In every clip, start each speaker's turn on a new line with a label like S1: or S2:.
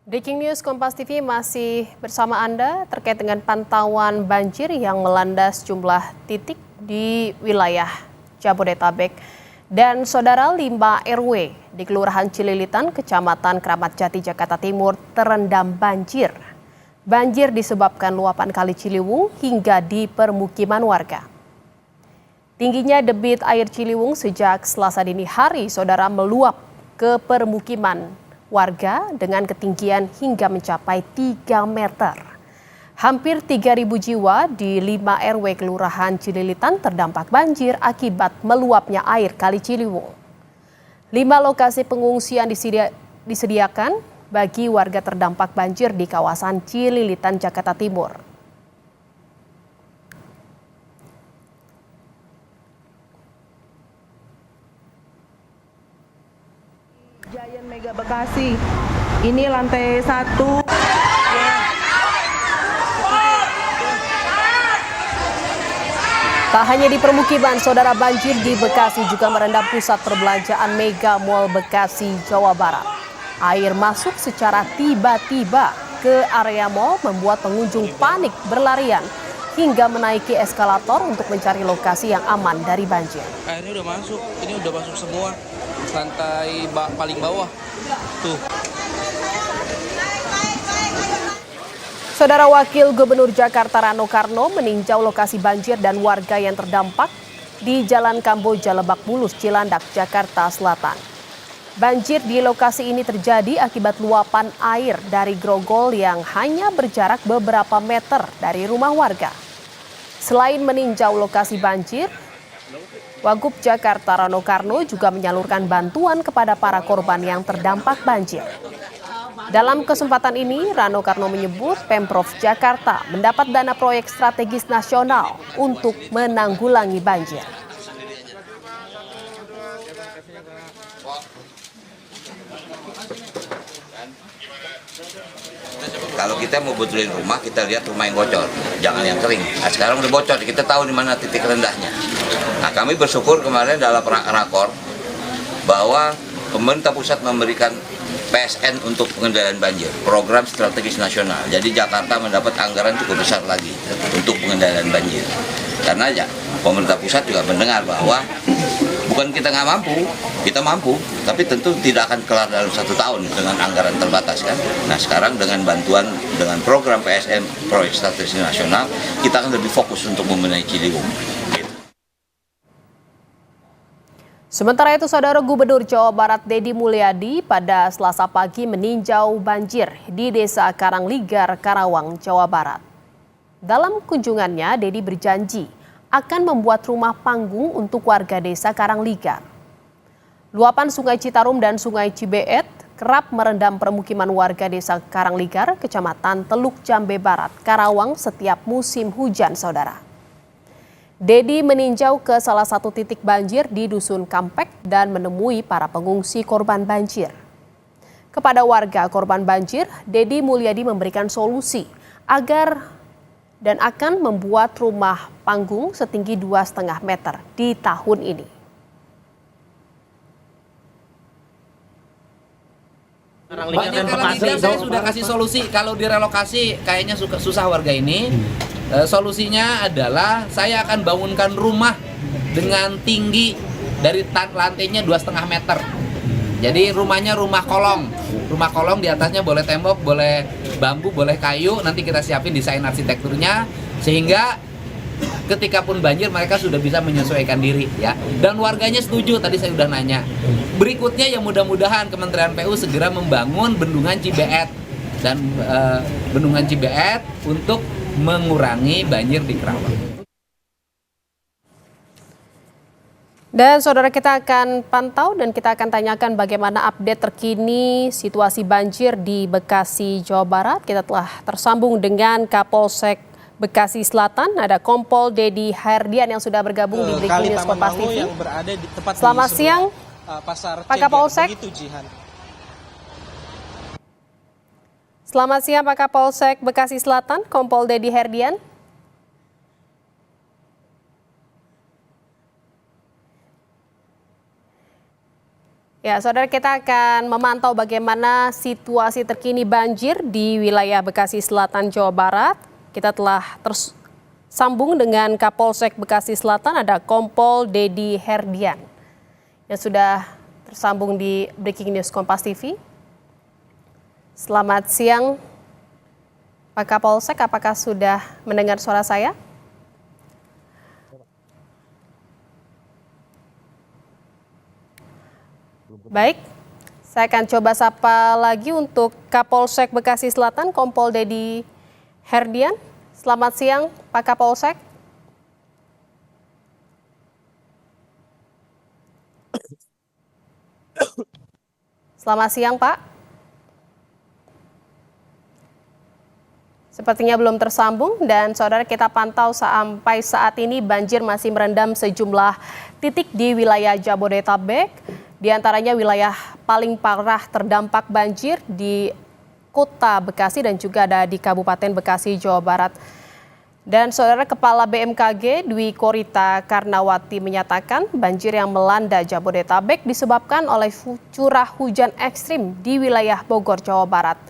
S1: Breaking News Kompas TV masih bersama Anda terkait dengan pantauan banjir yang melanda sejumlah titik di wilayah Jabodetabek. Dan saudara 5 RW di Kelurahan Cililitan, Kecamatan Kramat Jati, Jakarta Timur terendam banjir. Banjir disebabkan luapan Kali Ciliwung hingga di permukiman warga. Tingginya debit air Ciliwung sejak Selasa dini hari, saudara, meluap ke permukiman warga dengan ketinggian hingga mencapai 3 meter. Hampir 3.000 jiwa di 5 RW Kelurahan Cililitan terdampak banjir akibat meluapnya air Kali Ciliwung. 5 lokasi pengungsian disediakan bagi warga terdampak banjir di kawasan Cililitan, Jakarta Timur.
S2: Giant Mega Bekasi, ini lantai 1.
S1: Tak hanya di permukiman, saudara, banjir di Bekasi juga merendam pusat perbelanjaan Mega Mall Bekasi, Jawa Barat. Air masuk secara tiba-tiba ke area mall membuat pengunjung panik berlarian hingga menaiki eskalator untuk mencari lokasi yang aman dari banjir.
S3: Airnya ini udah masuk semua, lantai paling bawah tuh.
S1: Saudara, Wakil Gubernur Jakarta Rano Karno meninjau lokasi banjir dan warga yang terdampak di Jalan Kamboja, Lebak Bulus, Cilandak, Jakarta Selatan. Banjir di lokasi ini terjadi akibat luapan air dari grogol yang hanya berjarak beberapa meter dari rumah warga. Selain meninjau lokasi banjir, Wagub Jakarta Rano Karno juga menyalurkan bantuan kepada para korban yang terdampak banjir. Dalam kesempatan ini, Rano Karno menyebut Pemprov Jakarta mendapat dana proyek strategis nasional untuk menanggulangi banjir.
S4: Kalau kita mau betulin rumah, kita lihat rumah yang bocor, jangan yang kering. Nah, sekarang udah bocor, kita tahu di mana titik rendahnya. Nah, kami bersyukur kemarin dalam rakor bahwa pemerintah pusat memberikan PSN untuk pengendalian banjir, program strategis nasional. Jadi Jakarta mendapat anggaran cukup besar lagi untuk pengendalian banjir. Karena ya, pemerintah pusat juga mendengar bahwa bukan kita nggak mampu, kita mampu, tapi tentu tidak akan kelar dalam 1 tahun dengan anggaran terbatas kan. Nah, sekarang dengan bantuan dengan program PSN, proyek strategis nasional, kita akan lebih fokus untuk membenahi Ciliwung.
S1: Sementara itu, saudara, Gubernur Jawa Barat Deddy Mulyadi pada Selasa pagi meninjau banjir di Desa Karangligar, Karawang, Jawa Barat. Dalam kunjungannya, Deddy berjanji akan membuat rumah panggung untuk warga Desa Karangligar. Luapan Sungai Citarum dan Sungai Cibeet kerap merendam permukiman warga Desa Karangligar, Kecamatan Teluk Jambe Barat, Karawang setiap musim hujan, saudara. Deddy meninjau ke salah satu titik banjir di Dusun Kampek dan menemui para pengungsi korban banjir. Kepada warga korban banjir, Deddy Mulyadi memberikan solusi agar dan akan membuat rumah panggung setinggi 2,5 meter di tahun ini.
S3: Banyak saya sudah kasih solusi, kalau direlokasi kayaknya susah warga ini. Solusinya adalah saya akan bangunkan rumah dengan tinggi dari lantainya 2,5 meter. Jadi rumahnya rumah kolong di atasnya boleh tembok, boleh bambu, boleh kayu. Nanti kita siapin desain arsitekturnya sehingga ketika pun banjir mereka sudah bisa menyesuaikan diri ya. Dan warganya setuju, tadi saya sudah nanya. Berikutnya yang mudah-mudahan Kementerian PU segera membangun bendungan Cibeet dan bendungan Cibeet untuk mengurangi banjir di Karawang.
S1: Dan saudara, kita akan pantau dan kita akan tanyakan bagaimana update terkini situasi banjir di Bekasi, Jawa Barat. Kita telah tersambung dengan Kapolsek Bekasi Selatan, ada Kompol Deddy Herdian yang sudah bergabung di Breaking News Kompas TV. Selamat siang, Pak Kapolsek. Selamat siang, Pak Kapolsek Bekasi Selatan, Kompol Deddy Herdian. Ya, saudara, kita akan memantau bagaimana situasi terkini banjir di wilayah Bekasi Selatan, Jawa Barat. Kita telah tersambung dengan Kapolsek Bekasi Selatan, ada Kompol Dedi Herdian yang sudah tersambung di Breaking News Kompas TV. Selamat siang, Pak Kapolsek, apakah sudah mendengar suara saya? Baik, saya akan coba sapa lagi untuk Kapolsek Bekasi Selatan, Kompol Dedi Herdian. Selamat siang, Pak Kapolsek. Selamat siang, Pak. Sepertinya belum tersambung dan saudara, kita pantau sampai saat ini banjir masih merendam sejumlah titik di wilayah Jabodetabek. Di antaranya wilayah paling parah terdampak banjir di Kota Bekasi dan juga ada di Kabupaten Bekasi, Jawa Barat. Dan saudara, Kepala BMKG Dwi Korita Karnawati menyatakan banjir yang melanda Jabodetabek disebabkan oleh curah hujan ekstrim di wilayah Bogor, Jawa Barat,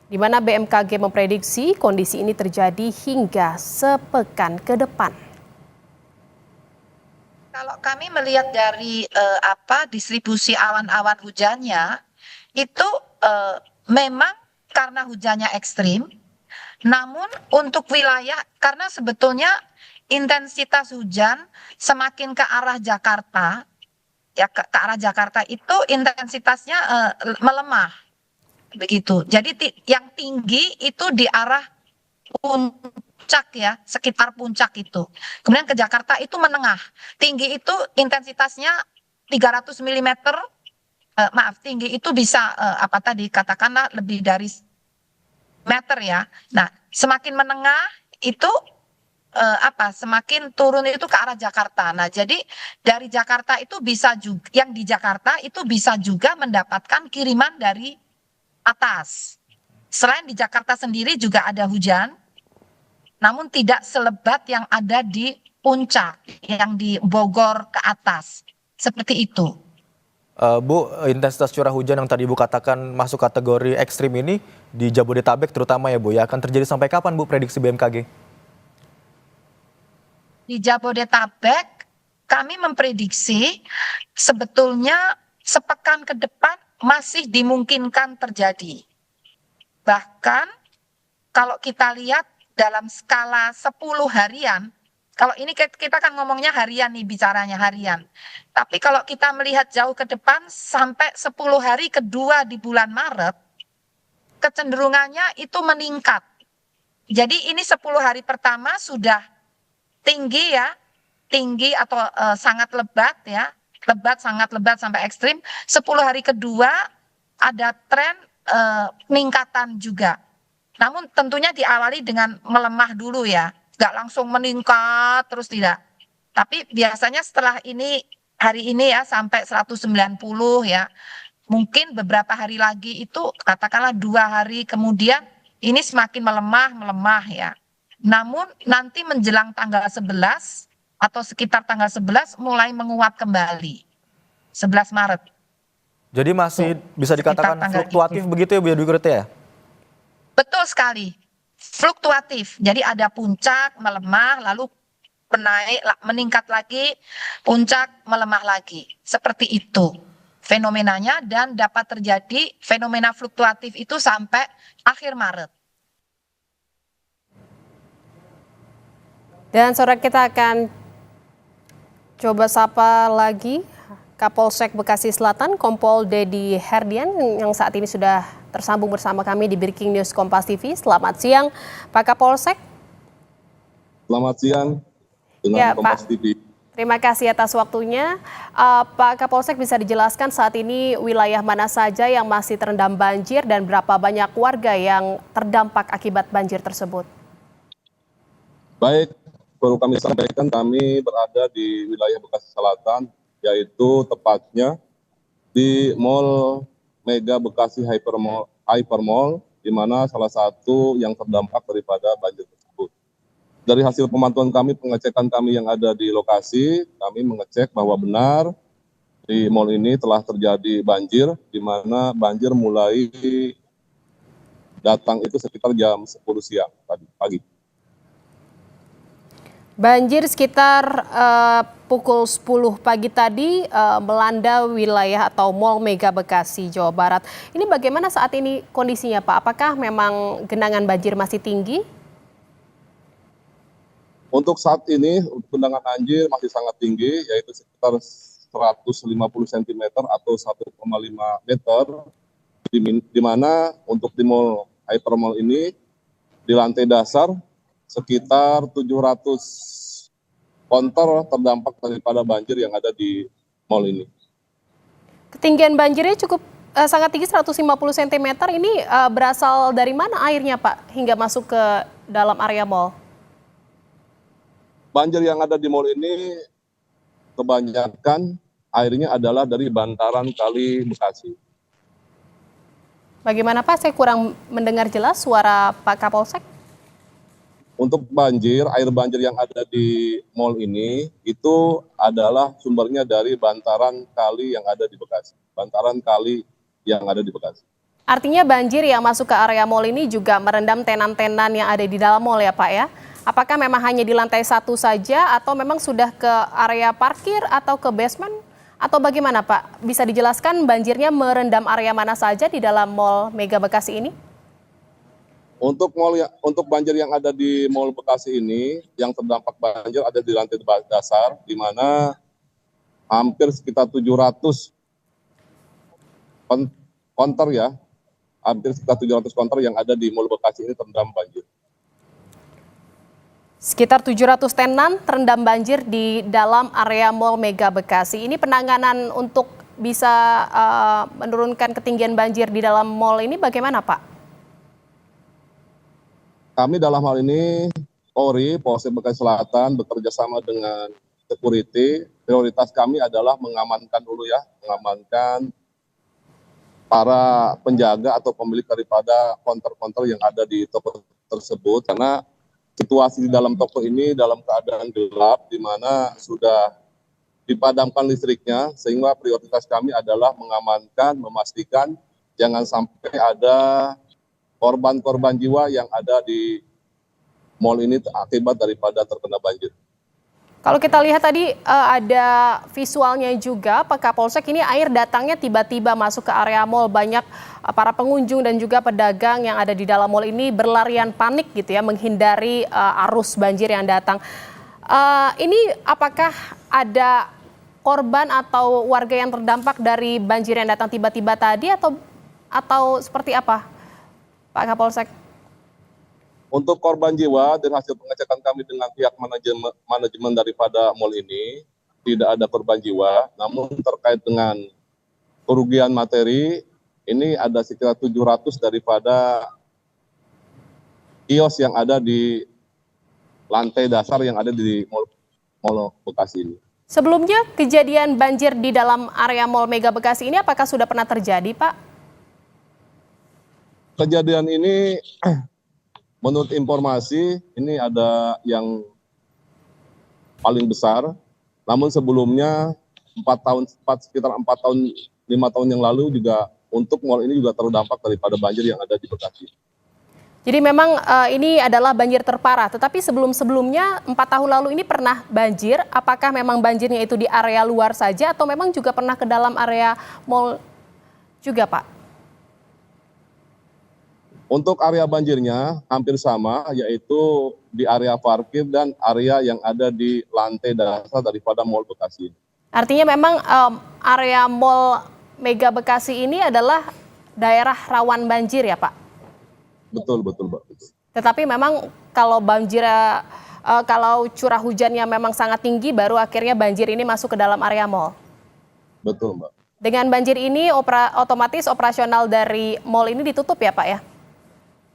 S1: di mana BMKG memprediksi kondisi ini terjadi hingga sepekan ke depan.
S5: Kalau kami melihat dari distribusi awan-awan hujannya, itu memang karena hujannya ekstrim, namun untuk wilayah, karena sebetulnya intensitas hujan semakin ke arah Jakarta, ya ke arah Jakarta itu intensitasnya melemah, begitu. Jadi yang tinggi itu di arah puncak ya, sekitar puncak itu. Kemudian ke Jakarta itu menengah. Tinggi itu intensitasnya 300 mm. Tinggi itu bisa katakanlah lebih dari meter ya. Nah, semakin menengah itu semakin turun itu ke arah Jakarta. Nah, jadi dari Jakarta itu bisa juga, yang di Jakarta itu bisa juga mendapatkan kiriman dari atas. Selain di Jakarta sendiri juga ada hujan, namun tidak selebat yang ada di puncak, yang di Bogor ke atas. Seperti itu.
S6: Bu, intensitas curah hujan yang tadi Ibu katakan masuk kategori ekstrim ini di Jabodetabek terutama ya Bu, ya akan terjadi sampai kapan Bu prediksi BMKG?
S5: Di Jabodetabek kami memprediksi sebetulnya sepekan ke depan masih dimungkinkan terjadi. Bahkan kalau kita lihat dalam skala 10 harian, kalau ini kita kan ngomongnya harian nih, bicaranya harian. Tapi kalau kita melihat jauh ke depan sampai 10 hari kedua di bulan Maret, kecenderungannya itu meningkat. Jadi ini 10 hari pertama sudah tinggi ya, tinggi atau sangat lebat ya, sangat lebat sampai ekstrim. 10 hari kedua ada tren peningkatan juga. Namun tentunya diawali dengan melemah dulu ya, nggak langsung meningkat terus, tidak. Tapi biasanya setelah ini, hari ini ya sampai 190 ya, mungkin beberapa hari lagi itu katakanlah 2 hari kemudian ini semakin melemah ya. Namun nanti menjelang tanggal 11 atau sekitar tanggal 11 mulai menguat kembali, 11 Maret.
S6: Jadi masih bisa dikatakan fluktuatif begitu ya Bu Dwi Korita ya?
S5: Betul sekali, fluktuatif. Jadi ada puncak, melemah, lalu menaik, meningkat lagi, puncak, melemah lagi. Seperti itu fenomenanya, dan dapat terjadi fenomena fluktuatif itu sampai akhir Maret.
S1: Dan saudara, kita akan coba sapa lagi Kapolsek Bekasi Selatan, Kompol Dedi Herdian yang saat ini sudah tersambung bersama kami di Breaking News Kompas TV. Selamat siang, Pak Kapolsek.
S7: Selamat siang dengan
S1: Ya,
S7: Kompas
S1: Pak.
S7: TV.
S1: Terima kasih atas waktunya. Pak Kapolsek, bisa dijelaskan saat ini wilayah mana saja yang masih terendam banjir dan berapa banyak warga yang terdampak akibat banjir tersebut?
S7: Baik, perlu kami sampaikan kami berada di wilayah Bekasi Selatan, yaitu tepatnya di Mall Mega Bekasi Hypermall, di mana salah satu yang terdampak daripada banjir tersebut. Dari hasil pemantauan kami, pengecekan kami yang ada di lokasi, kami mengecek bahwa benar di mal ini telah terjadi banjir, di mana banjir mulai datang itu sekitar jam 10 siang pagi.
S1: Banjir sekitar pukul 10 pagi tadi melanda wilayah atau Mall Mega Bekasi, Jawa Barat. Ini bagaimana saat ini kondisinya, Pak? Apakah memang genangan banjir masih tinggi?
S7: Untuk saat ini, genangan banjir masih sangat tinggi, yaitu sekitar 150 cm atau 1,5 meter, di mana untuk di Mall Hypermall ini, di lantai dasar, sekitar 700 konter terdampak daripada banjir yang ada di mall ini.
S1: Ketinggian banjirnya cukup sangat tinggi, 150 cm. Ini berasal dari mana airnya, Pak, hingga masuk ke dalam area mall?
S7: Banjir yang ada di mall ini kebanyakan airnya adalah dari bantaran Kali Bekasi.
S1: Bagaimana, Pak? Saya kurang mendengar jelas suara Pak Kapolsek.
S7: Untuk banjir, air banjir yang ada di mall ini itu adalah sumbernya dari bantaran kali yang ada di Bekasi. Bantaran kali yang ada di Bekasi.
S1: Artinya banjir yang masuk ke area mall ini juga merendam tenan-tenan yang ada di dalam mall ya, Pak ya? Apakah memang hanya di lantai 1 saja atau memang sudah ke area parkir atau ke basement? Atau bagaimana, Pak? Bisa dijelaskan banjirnya merendam area mana saja di dalam Mall Mega Bekasi ini?
S7: Untuk banjir yang ada di Mall Bekasi ini, yang terdampak banjir ada di lantai dasar, di mana hampir sekitar 700 konter ya, hampir sekitar 700 konter yang ada di Mall Bekasi ini terendam banjir.
S1: Sekitar 700 tenan terendam banjir di dalam area Mall Mega Bekasi. Ini penanganan untuk bisa menurunkan ketinggian banjir di dalam mall ini bagaimana, Pak?
S7: Kami dalam hal ini, Polri, Polsek Bekasi Selatan, bekerja sama dengan security. Prioritas kami adalah mengamankan dulu ya, mengamankan para penjaga atau pemilik daripada konter-konter yang ada di toko tersebut. Karena situasi di dalam toko ini dalam keadaan gelap, di mana sudah dipadamkan listriknya, sehingga prioritas kami adalah mengamankan, memastikan jangan sampai ada korban-korban jiwa yang ada di mall ini akibat daripada terkena banjir.
S1: Kalau kita lihat tadi ada visualnya juga, Pak Kapolsek, ini air datangnya tiba-tiba masuk ke area mall. Banyak para pengunjung dan juga pedagang yang ada di dalam mall ini berlarian panik gitu ya, menghindari arus banjir yang datang. Ini apakah ada korban atau warga yang terdampak dari banjir yang datang tiba-tiba tadi atau seperti apa, Pak Kapolsek?
S7: Untuk korban jiwa dan hasil pengecekan kami dengan pihak manajemen daripada mall ini, tidak ada korban jiwa, namun terkait dengan kerugian materi, ini ada sekitar 700 daripada kios yang ada di lantai dasar yang ada di Mall Bekasi ini.
S1: Sebelumnya kejadian banjir di dalam area Mall Mega Bekasi ini apakah sudah pernah terjadi, Pak?
S7: Kejadian ini menurut informasi ini ada yang paling besar, namun sebelumnya sekitar 5 tahun yang lalu juga untuk mal ini juga terdampak daripada banjir yang ada di Bekasi.
S1: Jadi memang ini adalah banjir terparah, tetapi sebelum-sebelumnya 4 tahun lalu ini pernah banjir, apakah memang banjirnya itu di area luar saja atau memang juga pernah ke dalam area mal juga, Pak?
S7: Untuk area banjirnya hampir sama, yaitu di area parkir dan area yang ada di lantai dasar daripada Mall Bekasi.
S1: Artinya memang area Mall Mega Bekasi ini adalah daerah rawan banjir ya, Pak?
S7: Betul, Mbak.
S1: Tetapi memang kalau kalau curah hujannya memang sangat tinggi, baru akhirnya banjir ini masuk ke dalam area mall.
S7: Betul, Mbak.
S1: Dengan banjir ini otomatis operasional dari mall ini ditutup ya, Pak ya?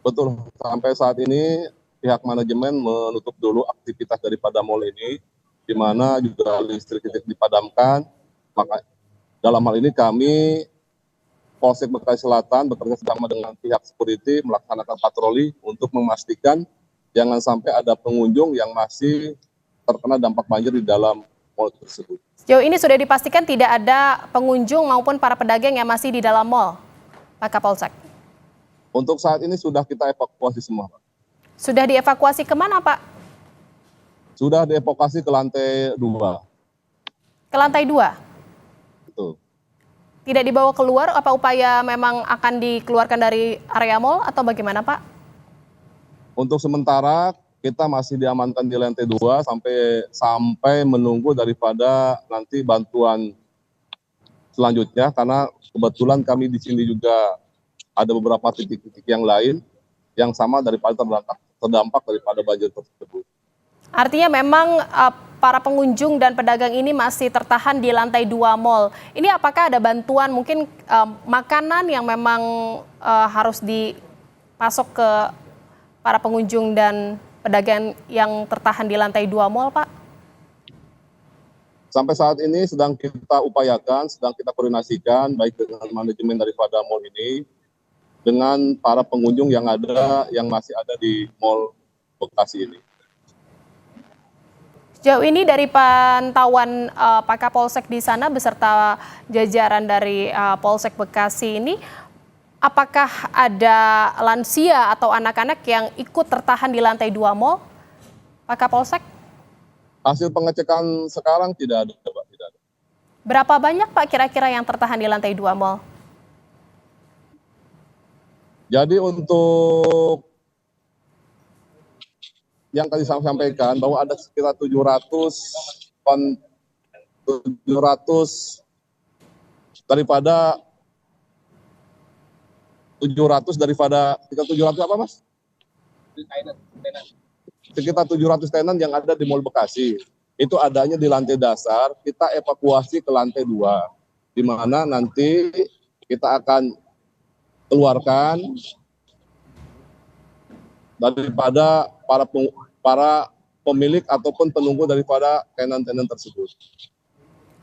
S7: Betul, sampai saat ini pihak manajemen menutup dulu aktivitas daripada mall ini, di mana juga listrik dipadamkan. Maka dalam hal ini kami Polsek Bekasi Selatan bekerja sama dengan pihak security melaksanakan patroli untuk memastikan jangan sampai ada pengunjung yang masih terkena dampak banjir di dalam mal tersebut.
S1: Sejauh ini sudah dipastikan tidak ada pengunjung maupun para pedagang yang masih di dalam mal, Pak Kapolsek?
S7: Untuk saat ini sudah kita evakuasi semua, Pak.
S1: Sudah dievakuasi kemana, Pak?
S7: Sudah dievakuasi ke lantai 2.
S1: Ke lantai 2?
S7: Betul.
S1: Tidak dibawa keluar, apa upaya memang akan dikeluarkan dari area mal atau bagaimana, Pak?
S7: Untuk sementara kita masih diamankan di lantai 2 sampai menunggu daripada nanti bantuan selanjutnya, karena kebetulan kami di sini juga ada beberapa titik-titik yang lain yang sama daripada terdampak daripada banjir tersebut.
S1: Artinya memang para pengunjung dan pedagang ini masih tertahan di lantai 2 mal. Ini apakah ada bantuan mungkin makanan yang memang harus dipasok ke para pengunjung dan pedagang yang tertahan di lantai 2 mal, Pak?
S7: Sampai saat ini sedang kita upayakan, sedang kita koordinasikan baik dengan manajemen daripada mal ini dengan para pengunjung yang masih ada di Mall Bekasi ini.
S1: Sejauh ini dari pantauan Pak Kapolsek di sana beserta jajaran dari Polsek Bekasi ini, apakah ada lansia atau anak-anak yang ikut tertahan di lantai 2 mal, Pak Kapolsek?
S7: Hasil pengecekan sekarang tidak ada, Pak. Tidak ada.
S1: Berapa banyak, Pak, kira-kira yang tertahan di lantai 2 mal?
S7: Jadi untuk yang tadi saya sampaikan bahwa ada sekitar 700 daripada 700 apa, Mas? Sekitar 700 tenan yang ada di Mall Bekasi. Itu adanya di lantai dasar, kita evakuasi ke lantai 2. Di mana nanti kita akan keluarkan daripada para pemilik ataupun penunggu daripada tenan-tenan tersebut.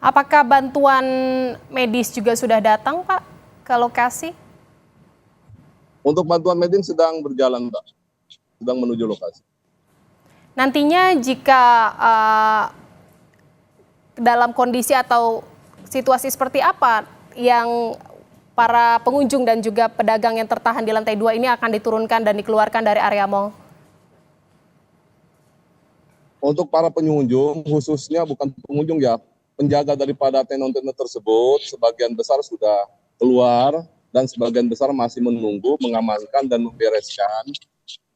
S1: Apakah bantuan medis juga sudah datang, Pak, ke lokasi?
S7: Untuk bantuan medis sedang berjalan, Pak. Sedang menuju lokasi.
S1: Nantinya jika dalam kondisi atau situasi seperti apa yang para pengunjung dan juga pedagang yang tertahan di lantai 2 ini akan diturunkan dan dikeluarkan dari area mal?
S7: Untuk para pengunjung, khususnya bukan pengunjung ya, penjaga daripada tenan-tenan tersebut, sebagian besar sudah keluar dan sebagian besar masih menunggu, mengamankan dan membereskan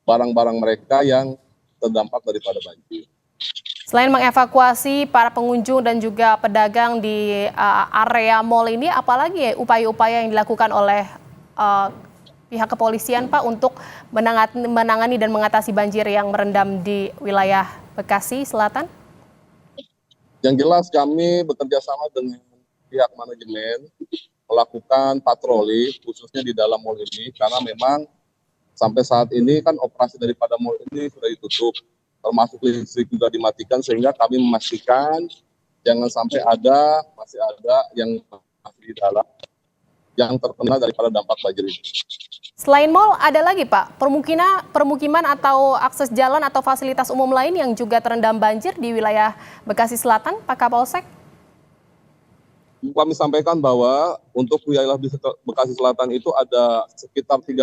S7: barang-barang mereka yang terdampak daripada banjir.
S1: Selain mengevakuasi para pengunjung dan juga pedagang di area mal ini, apalagi upaya-upaya yang dilakukan oleh pihak kepolisian, Pak, untuk menangani dan mengatasi banjir yang merendam di wilayah Bekasi Selatan?
S7: Yang jelas kami bekerja sama dengan pihak manajemen melakukan patroli khususnya di dalam mal ini, karena memang sampai saat ini kan operasi daripada mal ini sudah ditutup, termasuk listrik juga dimatikan, sehingga kami memastikan jangan sampai masih ada yang masih di dalam yang terkena daripada dampak banjir ini.
S1: Selain mal, ada lagi, Pak, permukiman atau akses jalan atau fasilitas umum lain yang juga terendam banjir di wilayah Bekasi Selatan, Pak Kapolsek?
S7: Kami sampaikan bahwa untuk wilayah Bekasi Selatan itu ada sekitar 30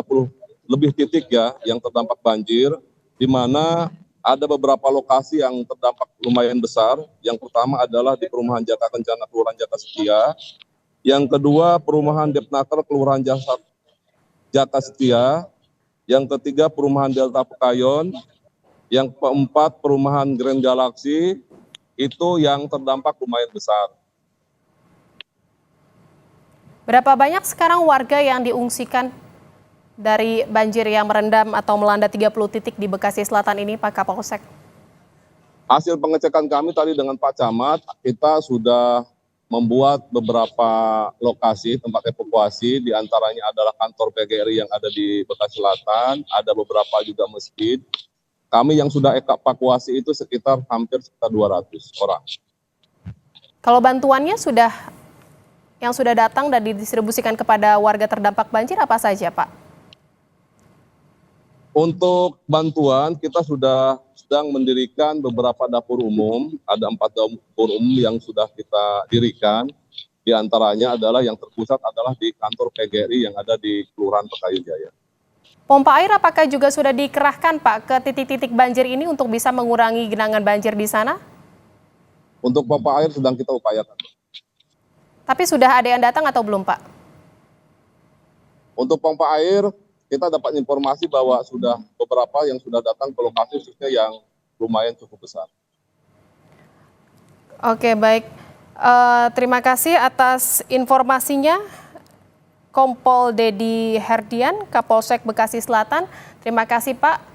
S7: lebih titik ya yang terdampak banjir, di mana ada beberapa lokasi yang terdampak lumayan besar. Yang pertama adalah di perumahan Jaka Kencana, Kelurahan Jaka Setia. Yang kedua, perumahan Depnaker, Kelurahan Jaka Setia. Yang ketiga, perumahan Delta Pekayon. Yang keempat, perumahan Grand Galaxy. Itu yang terdampak lumayan besar.
S1: Berapa banyak sekarang warga yang diungsikan dari banjir yang merendam atau melanda 30 titik di Bekasi Selatan ini, Pak Kapolsek?
S7: Hasil pengecekan kami tadi dengan Pak Camat, kita sudah membuat beberapa lokasi tempat evakuasi, diantaranya adalah kantor PGRI yang ada di Bekasi Selatan, ada beberapa juga masjid. Kami yang sudah evakuasi itu hampir sekitar 200 orang.
S1: Kalau bantuannya yang sudah datang dan didistribusikan kepada warga terdampak banjir apa saja, Pak?
S7: Untuk bantuan, kita sudah sedang mendirikan beberapa dapur umum. Ada 4 dapur umum yang sudah kita dirikan. Di antaranya adalah yang terpusat adalah di kantor PGRI yang ada di Kelurahan Pekayu Jaya.
S1: Pompa air apakah juga sudah dikerahkan Pak ke titik-titik banjir ini untuk bisa mengurangi genangan banjir di sana?
S7: Untuk pompa air sedang kita upayakan.
S1: Tapi sudah ada yang datang atau belum Pak?
S7: Untuk pompa air, kita dapat informasi bahwa sudah beberapa yang sudah datang ke lokasi khususnya yang lumayan cukup besar.
S1: Oke, baik. Terima kasih atas informasinya, Kompol Dedi Herdian, Kapolsek Bekasi Selatan. Terima kasih Pak.